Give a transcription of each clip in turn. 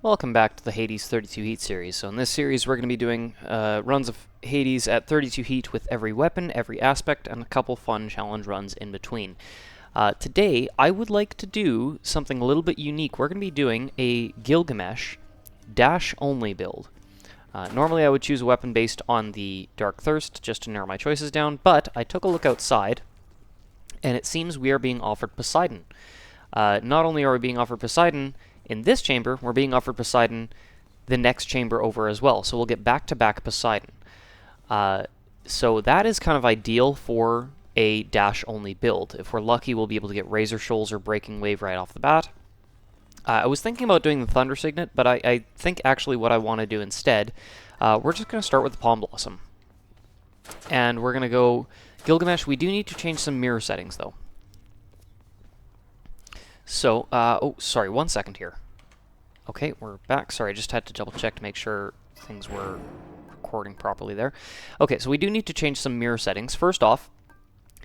Welcome back to the Hades 32 Heat series. So in this series we're going to be doing runs of Hades at 32 Heat with every weapon, every aspect, and a couple fun challenge runs in between. Today I would like to do something a little bit unique. We're going to be doing a Gilgamesh Dash Only build. Normally I would choose a weapon based on the Dark Thirst just to narrow my choices down, but I took a look outside and it seems we are being offered Poseidon. Not only are we being offered Poseidon in this chamber, we're being offered Poseidon the next chamber over as well. So we'll get back-to-back Poseidon. So that is kind of ideal for a dash-only build. If we're lucky, we'll be able to get Razor Shoals or Breaking Wave right off the bat. I was thinking about doing the Thunder Signet, but I think actually what I want to do instead, we're just going to start with the Palm Blossom. And we're going to go Gilgamesh. We do need to change some mirror settings, though. So, oh, sorry, 1 second here. Okay, we're back. Sorry, I just had to double check to make sure things were recording properly there. Okay, so we do need to change some mirror settings. First off,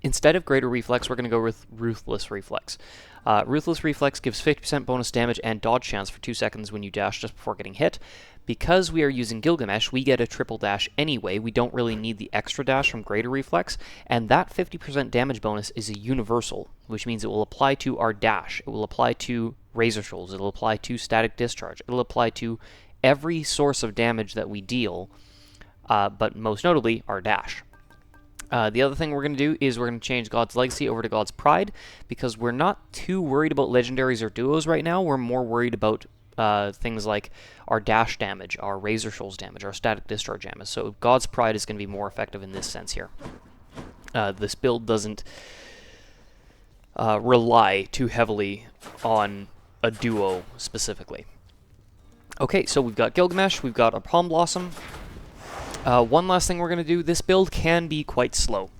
instead of Greater Reflex, we're going to go with Ruthless Reflex. Ruthless Reflex gives 50% bonus damage and dodge chance for 2 seconds when you dash just before getting hit. Because we are using Gilgamesh, we get a triple dash anyway. We don't really need the extra dash from Greater Reflex, and that 50% damage bonus is a universal, which means it will apply to our dash. It will apply to Razor Shoals. It will apply to Static Discharge. It will apply to every source of damage that we deal, but most notably, our dash. The other thing we're going to do is we're going to change God's Legacy over to God's Pride, because we're not too worried about legendaries or duos right now. We're more worried about things like our dash damage, our Razor Shoals damage, our Static Discharge damage. So God's Pride is going to be more effective in this sense here. This build doesn't rely too heavily on a duo specifically. Okay, so we've got Gilgamesh, we've got our Palm Blossom. One last thing we're going to do, this build can be quite slow.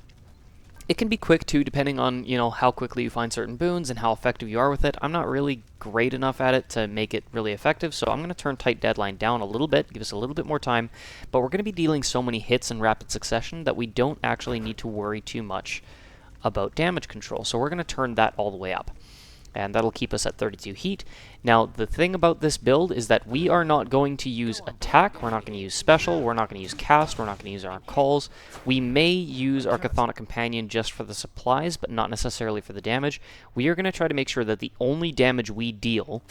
It can be quick too, depending on, how quickly you find certain boons and how effective you are with it. I'm not really great enough at it to make it really effective, so I'm going to turn Tight Deadline down a little bit, give us a little bit more time, but we're going to be dealing so many hits in rapid succession that we don't actually need to worry too much about damage control, so we're going to turn that all the way up. And that'll keep us at 32 heat. Now, the thing about this build is that we are not going to use attack, we're not going to use special, we're not going to use cast, we're not going to use our calls. We may use our Chthonic Companion just for the supplies, but not necessarily for the damage. We are going to try to make sure that the only damage we deal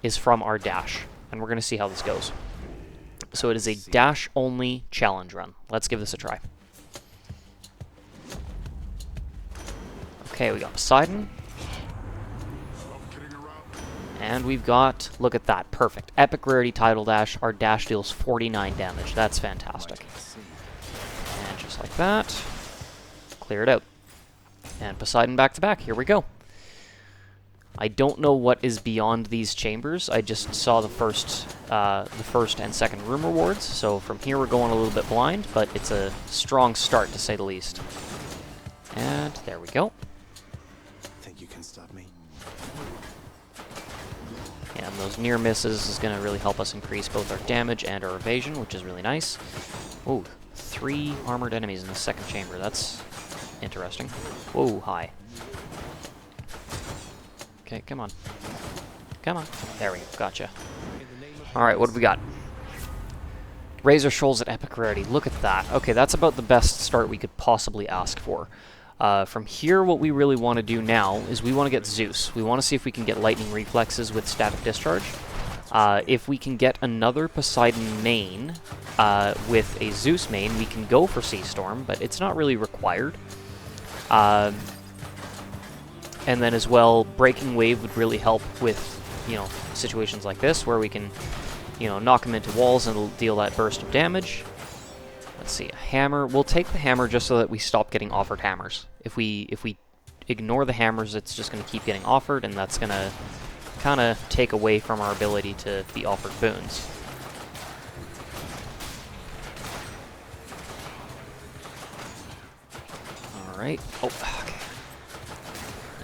is from our dash, and we're going to see how this goes. So it is a dash-only challenge run. Let's give this a try. Okay, we got Poseidon. And we've got, look at that, perfect. Epic Rarity Tidal Dash, our dash deals 49 damage. That's fantastic. And just like that, clear it out. And Poseidon back to back, here we go. I don't know what is beyond these chambers. I just saw the first and second room rewards, so from here we're going a little bit blind, but it's a strong start to say the least. And there we go. Think you can stop me? And those near misses is going to really help us increase both our damage and our evasion, which is really nice. Ooh, 3 armored enemies in the second chamber. That's interesting. Whoa, hi. Okay, come on. Come on. There we go. Gotcha. Alright, what do we got? Razor Shoals at Epic Rarity. Look at that. Okay, that's about the best start we could possibly ask for. From here, what we really want to do now is we want to get Zeus. We want to see if we can get Lightning Reflexes with Static Discharge. If we can get another Poseidon main with a Zeus main, we can go for Sea Storm, but it's not really required. And then as well, Breaking Wave would really help with, situations like this, where we can, knock them into walls and it'll deal that burst of damage. Let's see, a hammer. We'll take the hammer just so that we stop getting offered hammers. If we ignore the hammers, it's just going to keep getting offered, and that's going to kind of take away from our ability to be offered boons. Alright. Oh, okay.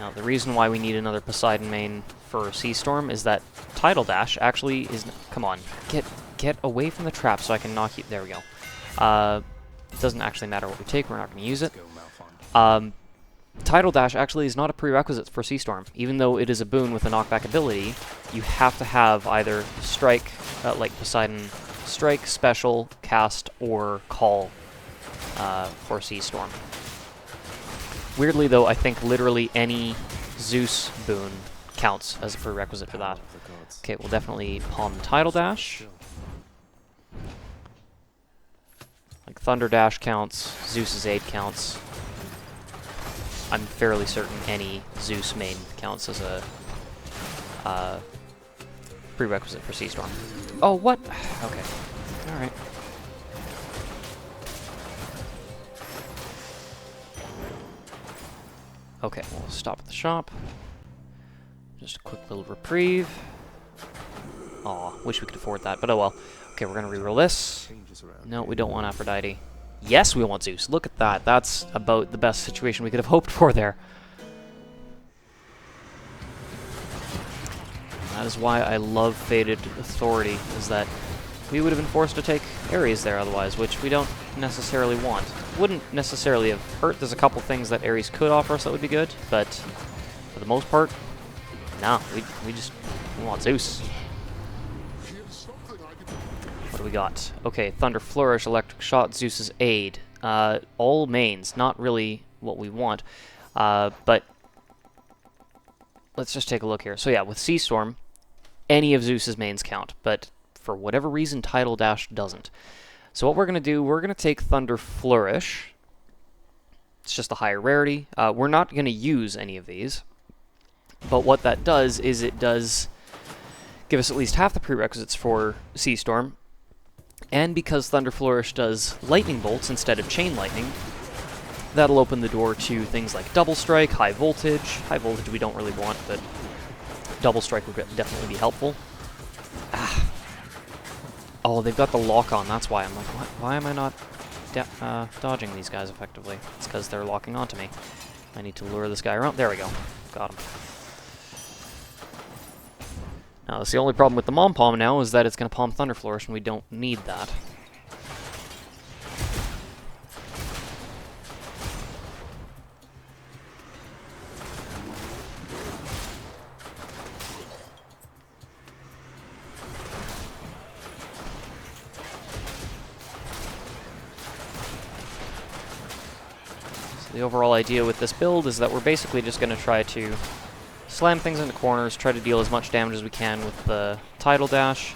Now, the reason why we need another Poseidon main for Sea Storm is that Tidal Dash actually is... Come on. Get away from the trap so I can knock you... There we go. It doesn't actually matter what we take. We're not going to use it. Tidal Dash actually is not a prerequisite for Sea Storm. Even though it is a boon with a knockback ability, you have to have either Strike, like Poseidon, Strike, Special, Cast, or Call for Sea Storm. Weirdly though, I think literally any Zeus boon counts as a prerequisite for that. Okay, we'll definitely palm the Tidal Dash. Like Thunder Dash counts, Zeus's Aid counts. I'm fairly certain any Zeus main counts as a prerequisite for Sea Storm. Oh, what? Okay. Alright. Okay, we'll stop at the shop. Just a quick little reprieve. Aw, wish we could afford that, but oh well. Okay, we're gonna reroll this. No, we don't want Aphrodite. Yes, we want Zeus. Look at that. That's about the best situation we could have hoped for there. That is why I love Fated Authority, is that we would have been forced to take Ares there otherwise, which we don't necessarily want. Wouldn't necessarily have hurt. There's a couple things that Ares could offer us that would be good, but for the most part, no, we want Zeus. What do we got? Okay, Thunder Flourish, Electric Shot, Zeus's Aid. All mains, not really what we want, but let's just take a look here. So yeah, with Sea Storm, any of Zeus's mains count, but for whatever reason, Tidal Dash doesn't. So what we're going to do, we're going to take Thunder Flourish. It's just a higher rarity. We're not going to use any of these, but what that does is it does give us at least half the prerequisites for Sea Storm. And because Thunder Flourish does lightning bolts instead of chain lightning, that'll open the door to things like double strike, high voltage. High voltage we don't really want, but double strike would definitely be helpful. Ah. Oh, they've got the lock on. That's why I'm like, why am I not dodging these guys effectively? It's because they're locking onto me. I need to lure this guy around. There we go. Got him. Now, that's the only problem with the Mom Palm now, is that it's going to palm Thunder Flourish, and we don't need that. So the overall idea with this build is that we're basically just going to try to slam things into corners, try to deal as much damage as we can with the Tidal Dash,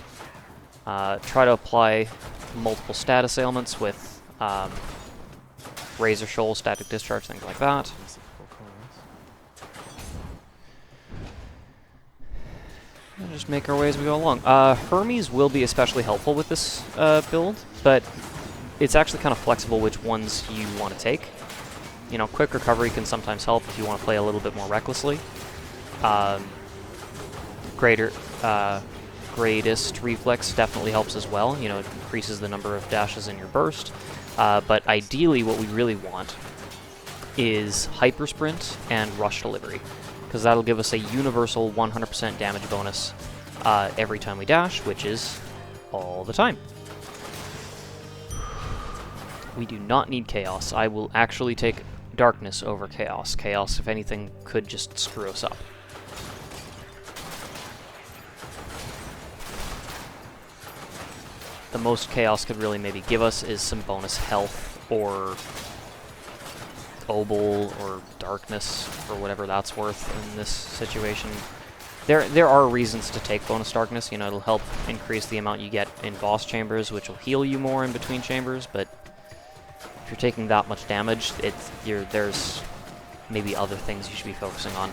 try to apply multiple status ailments with Razor Shoal, Static Discharge, things like that. And just make our way as we go along. Hermes will be especially helpful with this build, but it's actually kind of flexible which ones you want to take. You know, Quick Recovery can sometimes help if you want to play a little bit more recklessly. Greatest Reflex definitely helps as well. You know, it increases the number of dashes in your burst. But ideally what we really want is Hyper Sprint and Rush Delivery, because that'll give us a universal 100% damage bonus every time we dash, which is all the time. We do not need Chaos. I will actually take Darkness over Chaos. Chaos, if anything, could just screw us up. The most Chaos could really maybe give us is some bonus health, or Obol, or Darkness, for whatever that's worth in this situation. There are reasons to take bonus Darkness. You know, it'll help increase the amount you get in boss chambers, which will heal you more in between chambers, but if you're taking that much damage, there's maybe other things you should be focusing on.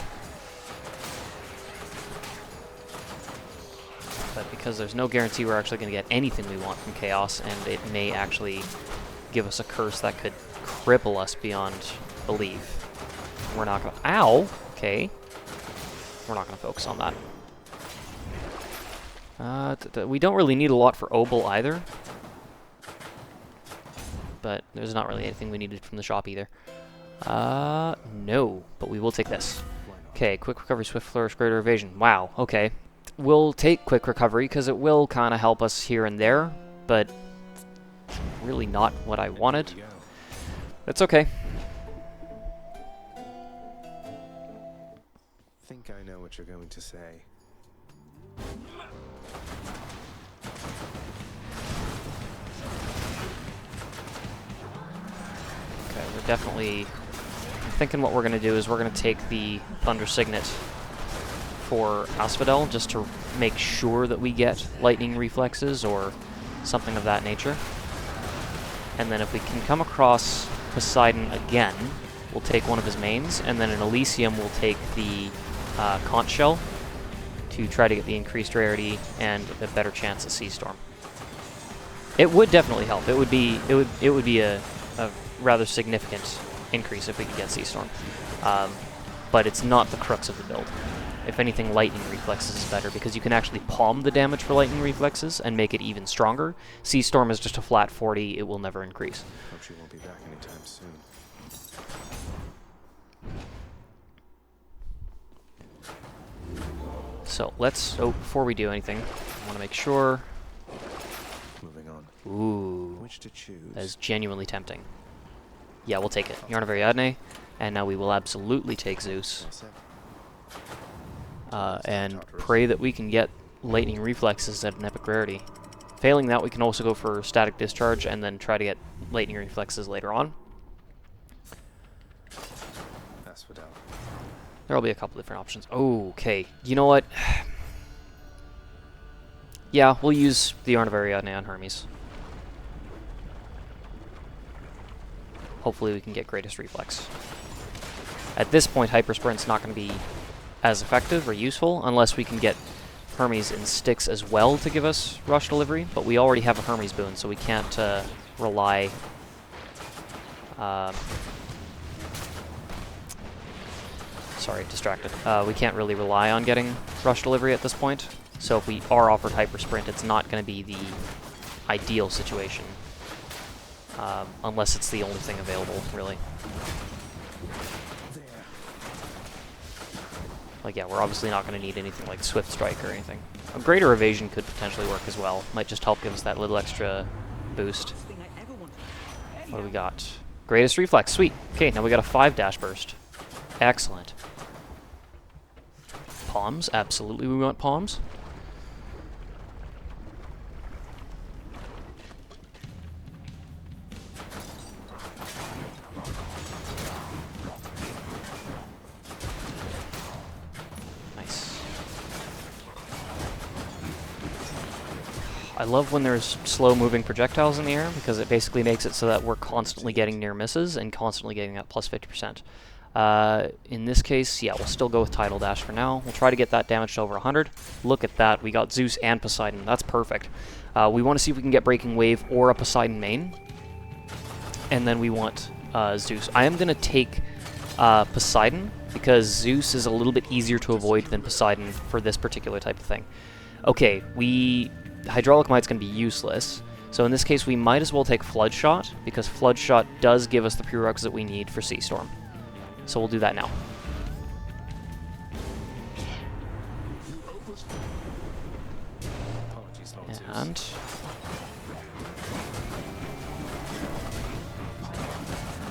But because there's no guarantee we're actually going to get anything we want from Chaos, and it may actually give us a curse that could cripple us beyond belief, we're not going to... Ow! Okay. We're not going to focus on that. We don't really need a lot for Obol either. But there's not really anything we needed from the shop either. No. But we will take this. Okay, Quick Recovery, Swift Flourish, Greater Evasion. Wow, okay. We'll take Quick Recovery, because it will kind of help us here and there, but really not what I wanted. It's okay. what you're going to say. Okay, we're definitely... I'm thinking what we're going to do is we're going to take the Thunder Signet for Asphodel, just to make sure that we get lightning reflexes or something of that nature. And then if we can come across Poseidon again, we'll take one of his mains, and then in Elysium we'll take the Conch Shell to try to get the increased rarity and a better chance at Sea Storm. It would definitely help. It would be a rather significant increase if we could get Sea Storm. But it's not the crux of the build. If anything, Lightning Reflexes is better, because you can actually palm the damage for Lightning Reflexes and make it even stronger. Sea Storm is just a flat 40, it will never increase. Hope she won't be back anytime soon. So let's, before we do anything, I want to make sure. Moving on. Ooh, Which to choose? that is genuinely tempting. Yeah, we'll take it. Yarn of Ariadne, and now we will absolutely take Zeus. All set. And pray that we can get Lightning Reflexes at an epic rarity. Failing that, we can also go for Static Discharge and then try to get Lightning Reflexes later on. Asphodel. There'll be a couple different options. Okay, you know what? Yeah, we'll use the Yarn of Ariadne on Hermes. Hopefully we can get Greatest Reflex. At this point, Hyper Sprint's not going to be as effective or useful unless we can get Hermes in Styx as well to give us Rush Delivery, but we already have a Hermes boon, so we can't rely... sorry, distracted. We can't really rely on getting Rush Delivery at this point, so if we are offered Hyper Sprint, it's not going to be the ideal situation, unless it's the only thing available, really. Like, yeah, we're obviously not going to need anything like Swift Strike or anything. A Greater Evasion could potentially work as well. Might just help give us that little extra boost. What do we got? Greatest Reflex, sweet. Okay, now we got a 5 dash burst. Excellent. Palms, absolutely we want palms. I love when there's slow-moving projectiles in the air, because it basically makes it so that we're constantly getting near misses and constantly getting that plus 50%. In this case, yeah, we'll still go with Tidal Dash for now. We'll try to get that damage to over 100. Look at that, we got Zeus and Poseidon. That's perfect. We want to see if we can get Breaking Wave or a Poseidon main. And then we want Zeus. I am going to take Poseidon, because Zeus is a little bit easier to avoid than Poseidon for this particular type of thing. Okay, Hydraulic Might's going to be useless, so in this case we might as well take Flood Shot, because Flood Shot does give us the prerequisite we need for Sea Storm. So we'll do that now. And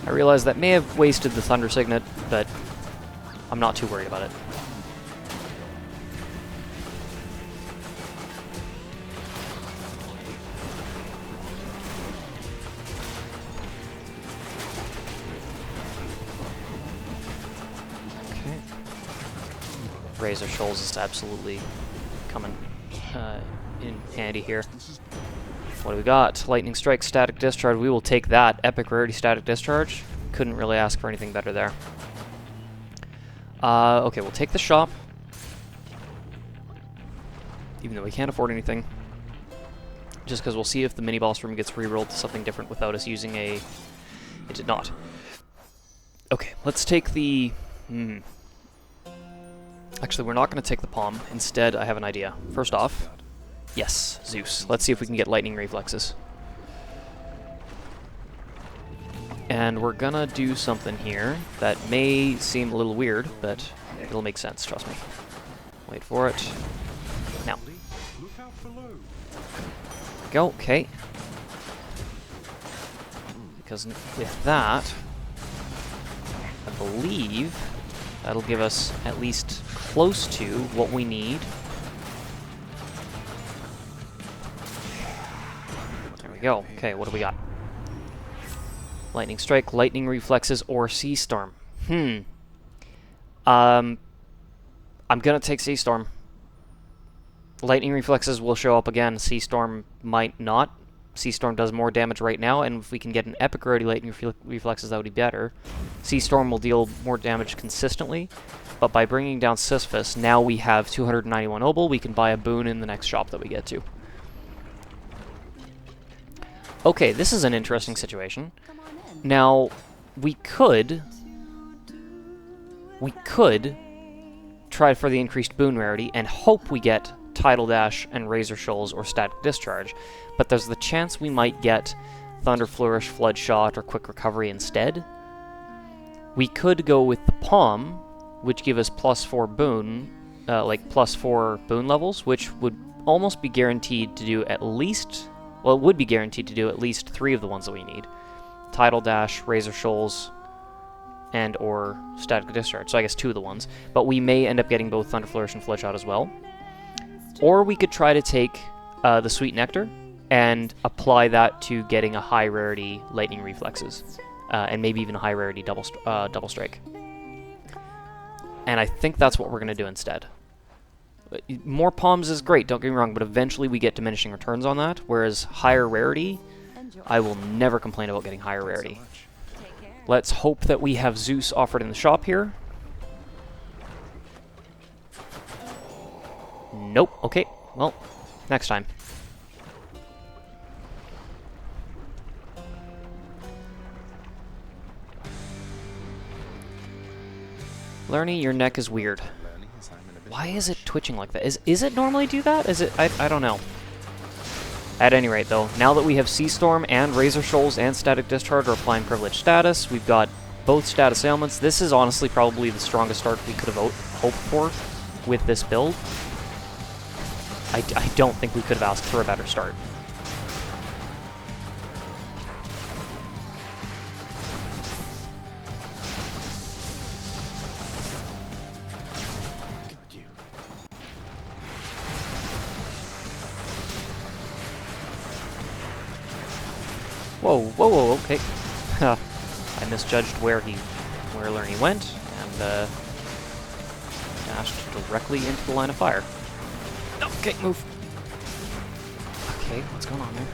I realize that may have wasted the Thunder Signet, but I'm not too worried about it. Razor Shoals is absolutely coming in handy here. What do we got? Lightning Strike, Static Discharge. We will take that. Epic Rarity Static Discharge. Couldn't really ask for anything better there. Okay, we'll take the shop. Even though we can't afford anything. Just because we'll see if the mini-boss room gets rerolled to something different without us using a... It did not. Okay, let's take the... Actually, we're not going to take the Palm. Instead, I have an idea. First off, yes, Zeus. Let's see if we can get Lightning Reflexes. And we're going to do something here that may seem a little weird, but it'll make sense, trust me. Wait for it. Now. Go, okay. Because with that, I believe That'll give us at least close to what we need. There we go. Okay, what do we got? Lightning Strike, Lightning Reflexes, or Sea Storm. I'm gonna take Sea Storm. Lightning Reflexes will show up again. Sea Storm might not. Sea Storm does more damage right now, and if we can get an epic rarity Lightning Reflexes, that would be better. Sea Storm will deal more damage consistently, but by bringing down Sisyphus, now we have 291 Obol. We can buy a boon in the next shop that we get to. Okay, this is an interesting situation. Now, we could try for the increased boon rarity and hope we get Tidal Dash and Razor Shoals or Static Discharge, but there's the chance we might get Thunder Flourish, Flood Shot, or Quick Recovery instead. We could go with the Palm, which give us +4 boon, like +4 boon levels, which would almost be guaranteed to do at least, well, it would be guaranteed to do at least 3 of the ones that we need. Tidal Dash, Razor Shoals, and or Static Discharge, so I guess 2 of the ones. But we may end up getting both Thunder Flourish and Flood Shot as well. Or we could try to take the Sweet Nectar and apply that to getting a high rarity Lightning Reflexes, and maybe even a high rarity Double Strike. And I think that's what we're going to do instead. More Palms is great, don't get me wrong, but eventually we get diminishing returns on that, whereas higher rarity, I will never complain about getting higher rarity. Let's hope that we have Zeus offered in the shop here. Nope. Okay. Well, next time. Lerny, your neck is weird. Why is it twitching like that? Is it normally do that? Is it? I don't know. At any rate, though, now that we have Sea Storm and Razor Shoals and Static Discharge are applying Privileged Status, we've got both status ailments. This is honestly probably the strongest start we could have hoped for with this build. I don't think we could have asked for a better start. Whoa, whoa, whoa, okay. I misjudged where Lerny went, and dashed directly into the line of fire. Okay, move. Okay, what's going on there?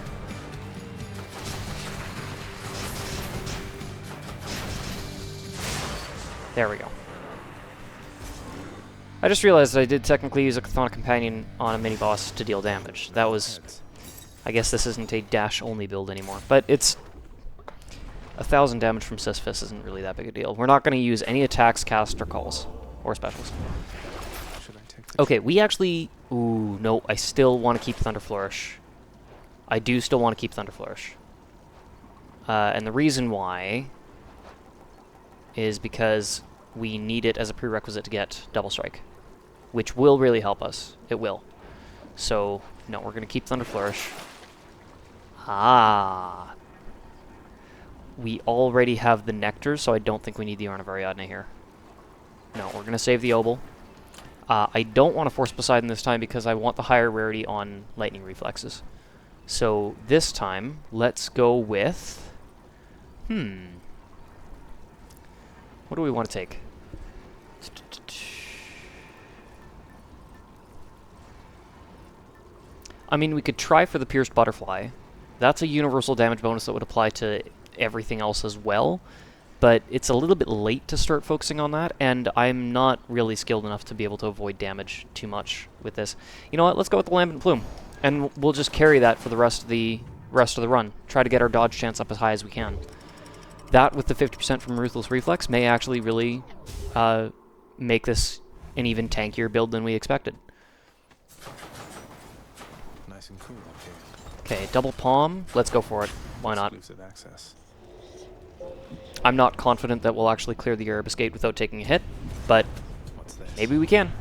There we go. I just realized that I did technically use a Chthonic Companion on a mini-boss to deal damage. That was... I guess this isn't a dash-only build anymore, but it's... 1,000 damage from Sisyphus isn't really that big a deal. We're not going to use any attacks, casts, or calls. Or specials. Okay, we actually... Ooh, no, I still want to keep Thunder Flourish. I do still want to keep Thunder Flourish. And the reason why is because we need it as a prerequisite to get Double Strike, which will really help us. It will. So, no, we're going to keep Thunder Flourish. Ah. We already have the Nectar, so I don't think we need the Urn of Ariadne here. No, we're going to save the Obol. I don't want to force Poseidon this time because I want the higher rarity on Lightning Reflexes. So this time, let's go with... What do we want to take? I mean, we could try for the Pierced Butterfly. That's a universal damage bonus that would apply to everything else as well. But it's a little bit late to start focusing on that, and I'm not really skilled enough to be able to avoid damage too much with this. You know what? Let's go with the Lambent Plume, and we'll just carry that for the rest of the run. Try to get our dodge chance up as high as we can. That, with the 50% from Ruthless Reflex, may actually really make this an even tankier build than we expected. Nice and cool. Okay, double palm. Let's go for it. Why not? Exclusive access. I'm not confident that we'll actually clear the Erebus Gate without taking a hit, but maybe we can.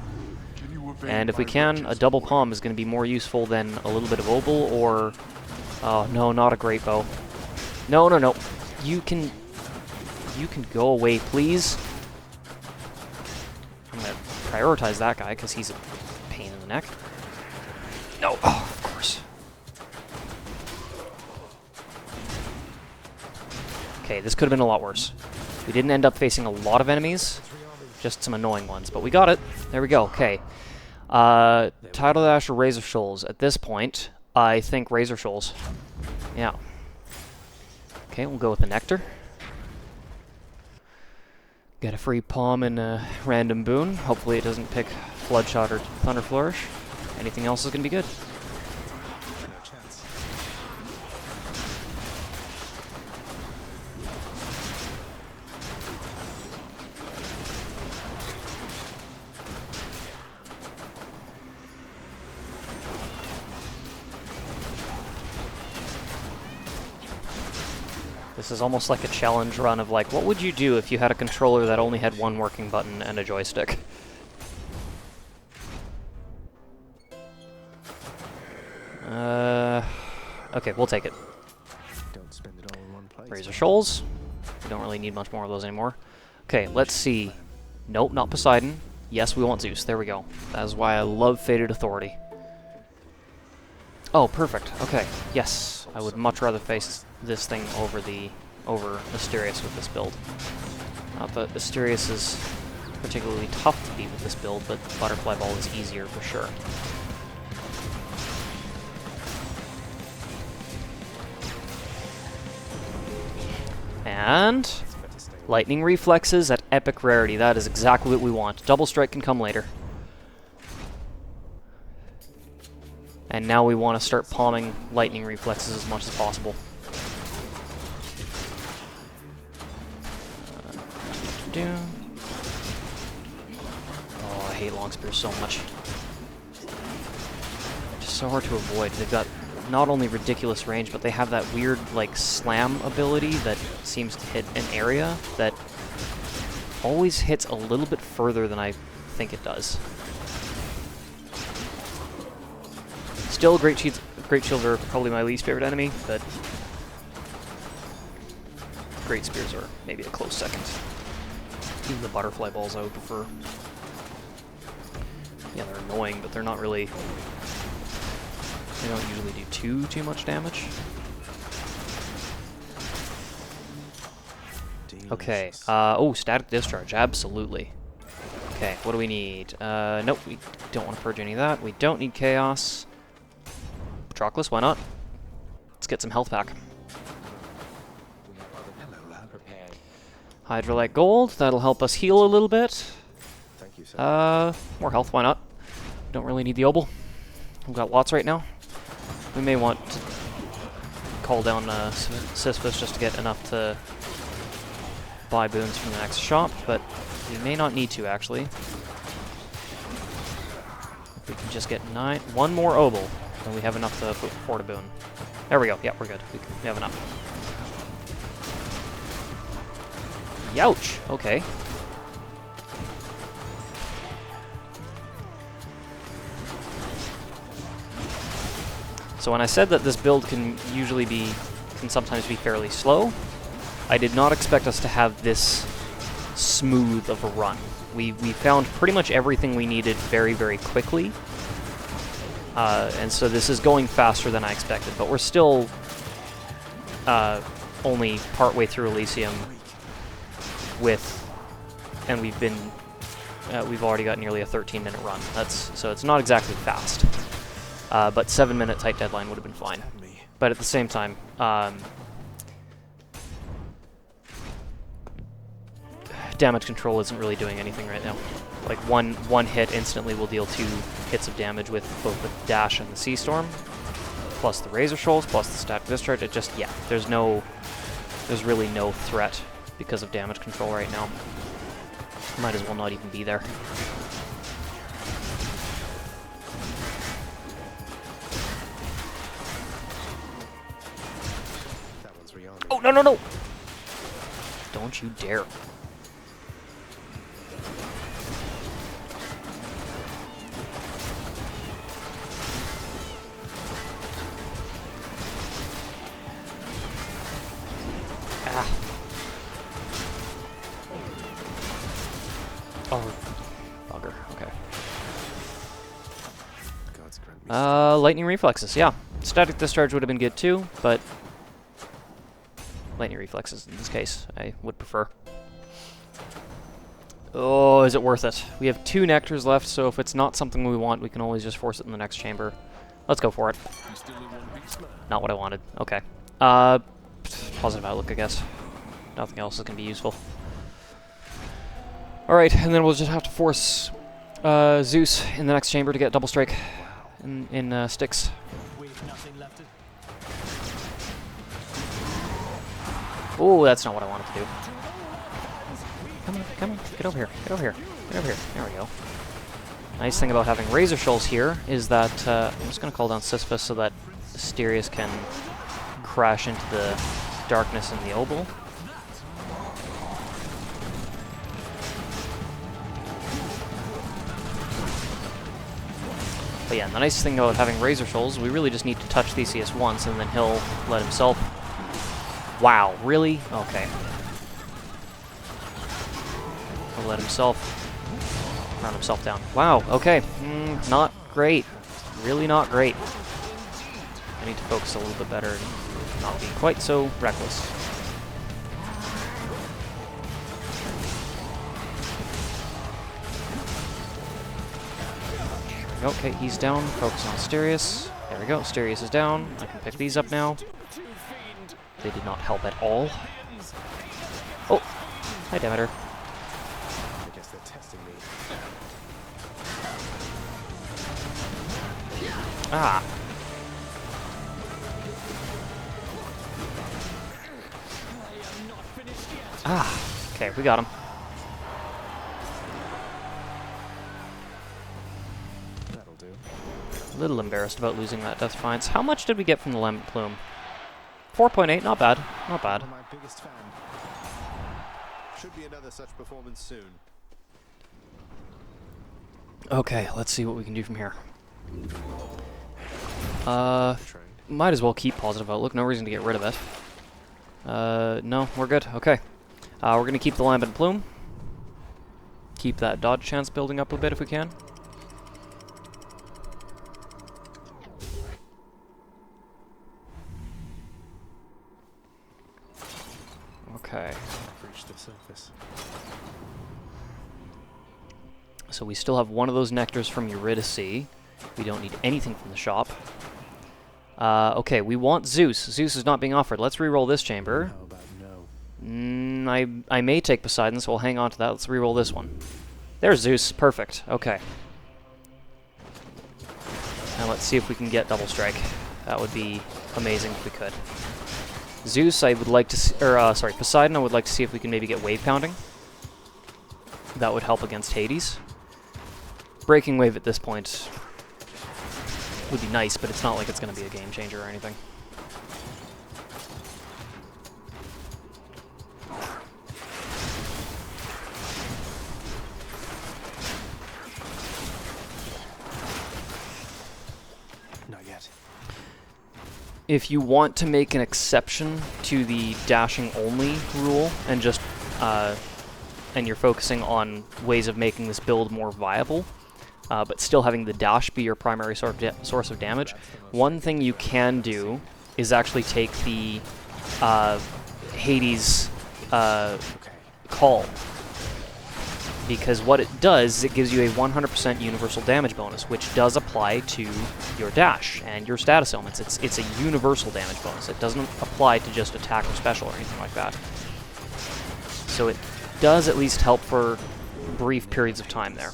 And if we can, a double palm is going to be more useful than a little bit of Obol or... Oh, no, not a great bow. No, no, no. You can go away, please. prioritize that guy because he's a pain in the neck. No, oh, of course. Okay, this could have been a lot worse. We didn't end up facing a lot of enemies, just some annoying ones, but we got it. There we go, okay. Tidal Dash or Razor Shoals? At this point, I think Razor Shoals. Yeah. Okay, we'll go with the Nectar. Get a free palm and a random boon. Hopefully it doesn't pick Floodshot or Thunder Flourish. Anything else is going to be good. No chance. This is almost like a challenge run of like, what would you do if you had a controller that only had one working button and a joystick? Okay, we'll take it. Don't spend it all in one place. Razor Shoals. We don't really need much more of those anymore. Okay, let's see. Nope, not Poseidon. Yes, we want Zeus. There we go. That is why I love Fated Authority. Oh, perfect. Okay, yes. I would much rather face this thing over Asterius with this build. Not that Asterius is particularly tough to beat with this build, but Butterfly Ball is easier for sure. And Lightning Reflexes at epic rarity. That is exactly what we want. Double Strike can come later. And now we want to start palming Lightning Reflexes as much as possible. Oh, I hate Long Spears so much. Just so hard to avoid. They've got not only ridiculous range, but they have that weird, like, slam ability that seems to hit an area that always hits a little bit further than I think it does. Still, Great Shields are probably my least favorite enemy, but Great Spears are maybe a close second. Even the Butterfly Balls I would prefer. Yeah, they're annoying, but they're not really... They don't usually do too much damage. Okay, oh, Static Discharge, absolutely. Okay, what do we need? Nope, we don't want to purge any of that. We don't need Chaos. Patroclus, why not? Let's get some health back. Hydrolite Gold, that'll help us heal a little bit. Thank you, sir. More health, why not? Don't really need the Obel. We've got lots right now. We may want to call down Sisyphus just to get enough to buy boons from the next shop, but we may not need to, actually. If we can just get one more Obel, then we have enough to afford a boon. There we go. Yeah, we're good. We have enough. Youch! Okay. So when I said that this build can sometimes be fairly slow, I did not expect us to have this smooth of a run. We found pretty much everything we needed very, very quickly. And so this is going faster than I expected, but we're still only partway through Elysium and we've already got nearly a 13-minute run. So it's not exactly fast. But 7-minute tight deadline would have been fine. But at the same time, damage control isn't really doing anything right now. Like one hit instantly will deal 2 hits of damage with both the Dash and the Sea Storm, plus the Razor Shoals, plus the Static Discharge. It just, yeah, there's really no threat because of damage control right now. Might as well not even be there. Oh, no, no, no! Don't you dare. Ah. Oh, bugger. Okay. Lightning reflexes, yeah. Static discharge would have been good too, but lightning reflexes in this case, I would prefer. Oh, is it worth it? We have 2 nectars left, so if it's not something we want, we can always just force it in the next chamber. Let's go for it. Not what I wanted. Okay. Positive outlook, I guess. Nothing else is going to be useful. Alright, and then we'll just have to force Zeus in the next chamber to get double strike in sticks. Oh, that's not what I wanted to do. Come on, get over here, get over here, get over here. There we go. Nice thing about having Razor Shoals here is that I'm just going to call down Sisyphus so that Asterius can crash into the darkness in the Obel. But yeah, the nice thing about having Razor Shoals, we really just need to touch Theseus once and then he'll let himself... Wow, really? Okay. He'll let himself run himself down. Wow, okay. Not great. Really not great. I need to focus a little bit better and not be quite so reckless. Okay, he's down. Focus on Asterius. There we go. Asterius is down. I can pick these up now. They did not help at all. Oh! Hi, Demeter. I guess they're testing me. Ah! Ah! Okay, we got him. That'll do. A little embarrassed about losing that Death Defiance. How much did we get from the Lambent Plume? 4.8, not bad. Not bad. My biggest fan. Should be another such performance soon. Okay, let's see what we can do from here. Might as well keep positive outlook. No reason to get rid of it. No, we're good. Okay. We're going to keep the Lambent Plume. Keep that dodge chance building up a bit if we can. Okay. Reach the surface. So we still have one of those nectars from Eurydice. We don't need anything from the shop. Okay, we want Zeus. Zeus is not being offered. Let's re-roll this chamber. How about no? I may take Poseidon, so we'll hang on to that. Let's re-roll this one. There's Zeus. Perfect. Okay. Now let's see if we can get double strike. That would be amazing if we could. Zeus, I would like to see, sorry, Poseidon, I would like to see if we can maybe get wave pounding. That would help against Hades. Breaking wave at this point would be nice, but it's not like it's going to be a game changer or anything. Not yet. If you want to make an exception to the dashing only rule and just and you're focusing on ways of making this build more viable, but still having the dash be your primary source of damage, one thing you can do is actually take the Hades call. Because what it does is it gives you a 100% universal damage bonus, which does apply to your dash and your status elements. It's a universal damage bonus. It doesn't apply to just attack or special or anything like that. So it does at least help for brief periods of time there.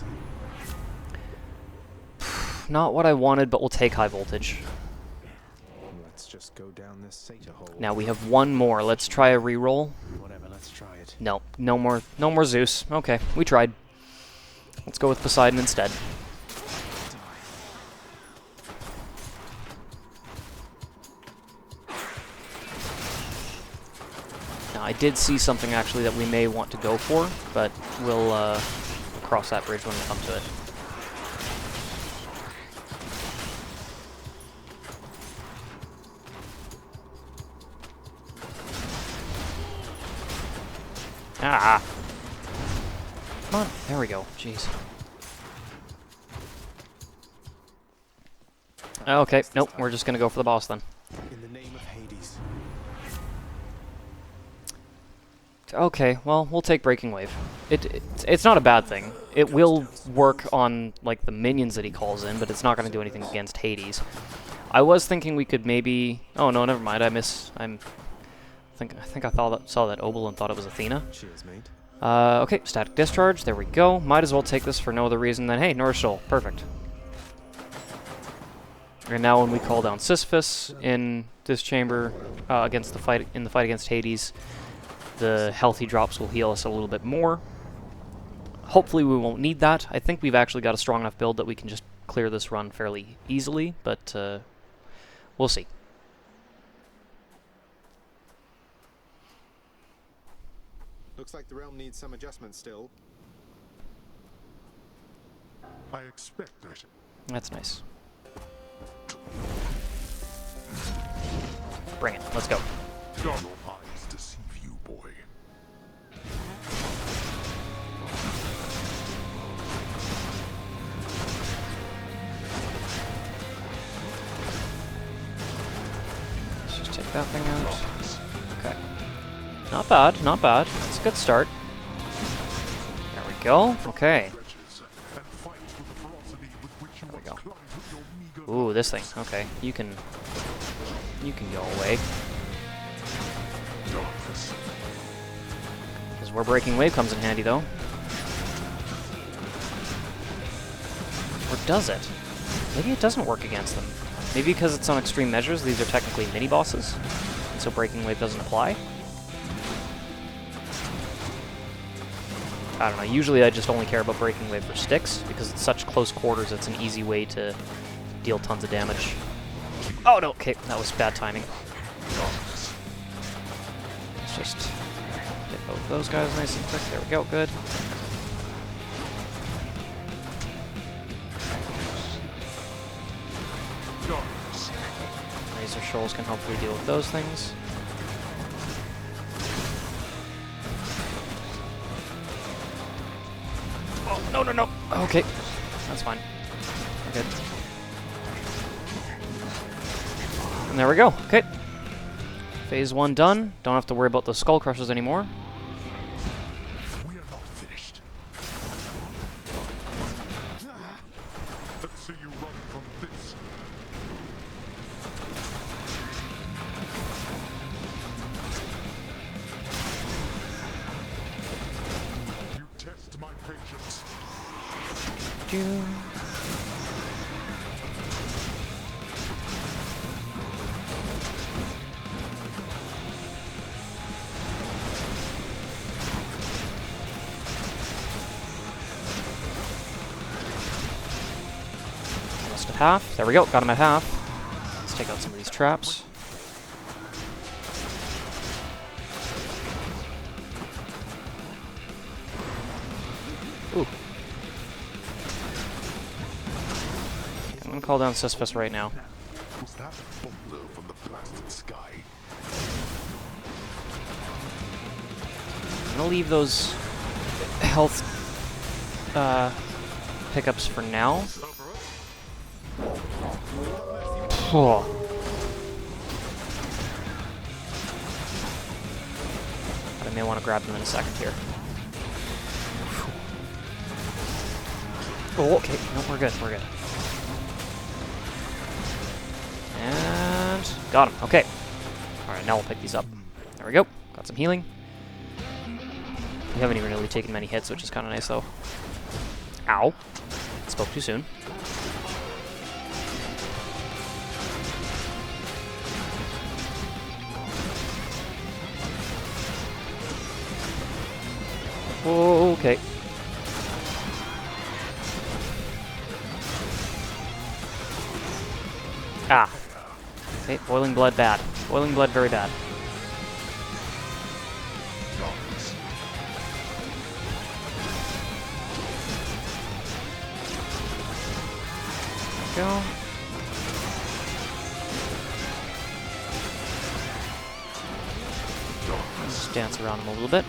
Not what I wanted, but we'll take high voltage. Let's just go down this Satyr hole. Now we have one more. Let's try a reroll. Whatever, let's try it. No, no more Zeus. Okay, we tried. Let's go with Poseidon instead. Now I did see something actually that we may want to go for, but we'll cross that bridge when we come to it. Ah! Come on, there we go. Jeez. Okay, nope, we're just gonna go for the boss then. In the name of Hades. Okay, well, we'll take Breaking Wave. It's not a bad thing. It will work on, like, the minions that he calls in, but it's not gonna do anything against Hades. I was thinking we could maybe... Oh, no, never mind, I think I saw that Obel and thought it was Athena. Cheers, mate. Okay, static discharge, there we go. Might as well take this for no other reason than, hey, Nourish Soul, perfect. And now when we call down Sisyphus in this chamber against the fight against Hades, the health he drops will heal us a little bit more. Hopefully we won't need that. I think we've actually got a strong enough build that we can just clear this run fairly easily, but we'll see. Looks like the realm needs some adjustment still. I expect it. That's nice. Bring it. Let's go. Your eyes deceive you, boy. Let's just take that thing out. Okay. Not bad, not bad. It's a good start. There we go. Okay. There we go. Ooh, this thing. Okay, you can go away. This is where Breaking Wave comes in handy, though. Or does it? Maybe it doesn't work against them. Maybe because it's on extreme measures, these are technically mini-bosses, and so Breaking Wave doesn't apply. I don't know, usually I just only care about Breaking Wave for sticks, because it's such close quarters, it's an easy way to deal tons of damage. Oh no, okay, that was bad timing. Let's just get both those guys nice and quick, there we go, good. Razor Shoals can hopefully deal with those things. Oh, no, no, no. Okay. That's fine. We're good. And there we go. Okay. Phase 1 done. Don't have to worry about those skull crushers anymore. We are not finished. Let's see you run from this. You test my patience. Almost at half. There we go. Got him at half. Let's take out some of these traps. Ooh. I'm gonna call down Sisyphus right now. Was that boulder from the blasted sky? I'm gonna leave those health pickups for now. Oh. But I may want to grab them in a second here. Oh, okay. No, we're good. We're good. And got him. Okay. All right, now we'll pick these up. There we go. Got some healing. We haven't even really taken many hits, which is kind of nice, though. Ow. Spoke too soon. Okay. Ah. Okay, boiling blood bad. Boiling blood very bad. There we go. Let's just dance around him a little bit.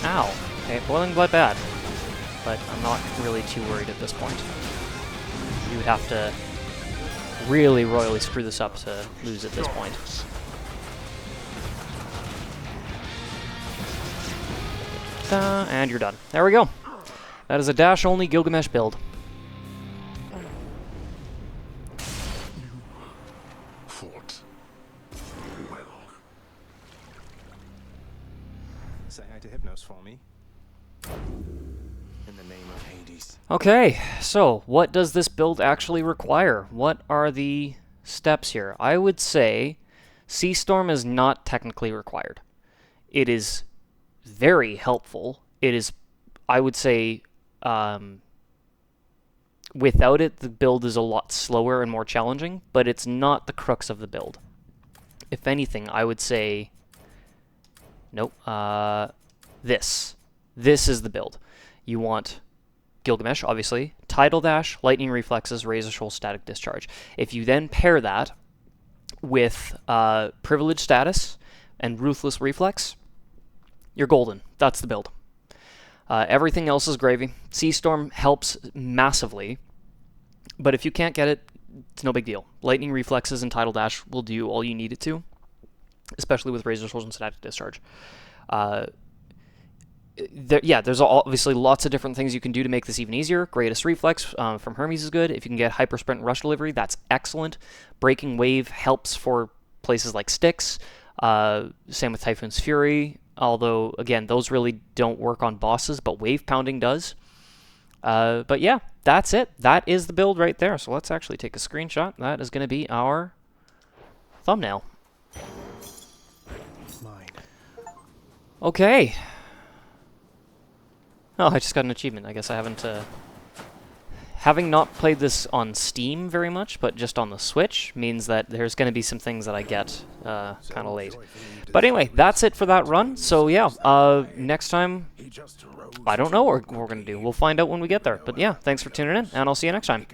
Ow. Okay, boiling blood bad. But I'm not really too worried at this point. You would have to really royally screw this up to lose at this point. And you're done. There we go. That is a dash-only Gilgamesh build. Fought well. Say hi to Hypnos for me. In the name of Hades. Okay, so what does this build actually require? What are the steps here? I would say Sea Storm is not technically required. It is very helpful. It is, I would say, without it, the build is a lot slower and more challenging, but it's not the crux of the build. If anything, I would say, nope, this. This is the build. You want Gilgamesh, obviously, Tidal Dash, Lightning Reflexes, Razor Shoal, Static Discharge. If you then pair that with Privilege Status and Ruthless Reflex, you're golden. That's the build. Everything else is gravy. Sea Storm helps massively, but if you can't get it, it's no big deal. Lightning Reflexes and Tidal Dash will do all you need it to, especially with Razor Shoals and Static Discharge. There's obviously lots of different things you can do to make this even easier. Greatest Reflex from Hermes is good. If you can get Hyper Sprint and Rush Delivery, that's excellent. Breaking Wave helps for places like Styx. Same with Typhoon's Fury, although, again, those really don't work on bosses, but Wave Pounding does. But yeah, that's it. That is the build right there. So let's actually take a screenshot. That is going to be our thumbnail. Mine. Okay. Oh, I just got an achievement. I guess I haven't... having not played this on Steam very much, but just on the Switch, means that there's going to be some things that I get kind of late. But anyway, that's it for that run. So yeah, next time, I don't know what we're going to do. We'll find out when we get there. But yeah, thanks for tuning in, and I'll see you next time.